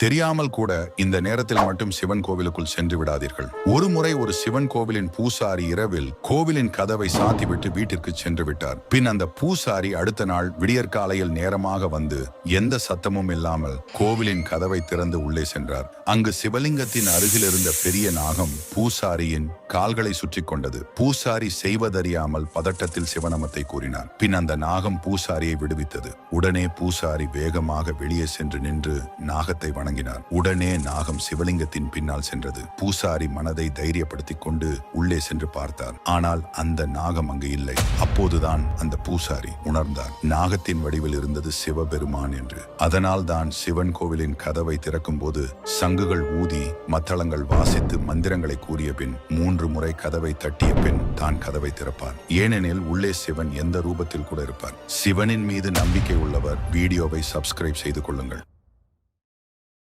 தெரியாமல் கூட இந்த நேரத்தில் மட்டும் சிவன் கோவிலுக்குள் சென்று விடாதீர்கள். ஒரு முறை ஒரு சிவன் கோவிலின் பூசாரி இரவில் கோவிலின் கதவை சாத்திவிட்டு வீட்டிற்கு சென்று விட்டார். பின் அந்த பூசாரி அடுத்த நாள் விடியற்காலையில் நேரமாக வந்து எந்த சத்தமும் இல்லாமல் கோவிலின் கதவை திறந்து உள்ளே சென்றார். அங்கு சிவலிங்கத்தின் அருகில் இருந்த பெரிய நாகம் பூசாரியின் கால்களை சுற்றி கொண்டது. பூசாரி செய்வதறியாமல் பதட்டத்தில் சிவநாமத்தை கூறினார். பின் அந்த நாகம் பூசாரியை விடுவித்தது. உடனே பூசாரி வேகமாக வெளியே சென்று நின்று நாகத்தை வணங்கினார். உடனே நாகம் சிவலிங்கத்தின் பின்னால் சென்றது. பூசாரி மனதை தைரியப்படுத்திக் கொண்டு உள்ளே சென்று பார்த்தார். ஆனால் அந்த நாகம் அங்கு இல்லை. அப்போதுதான் அந்த பூசாரி உணர்ந்தார், நாகத்தின் வடிவில் இருந்தது சிவபெருமான் என்று. அதனால் தான் சிவன் கோவிலின் கதவை திறக்கும் போது சங்குகள் ஊதி மத்தளங்கள் வாசித்து மந்திரங்களை கூறிய பின் 3 முறை கதவை தட்டிய பின் தான் கதவை திறப்பார். ஏனெனில் உள்ளே சிவன் எந்த ரூபத்தில் கூட இருப்பார். சிவனின் மீது நம்பிக்கை உள்ளவர் வீடியோவை சப்ஸ்கிரைப் செய்து கொள்ளுங்கள்.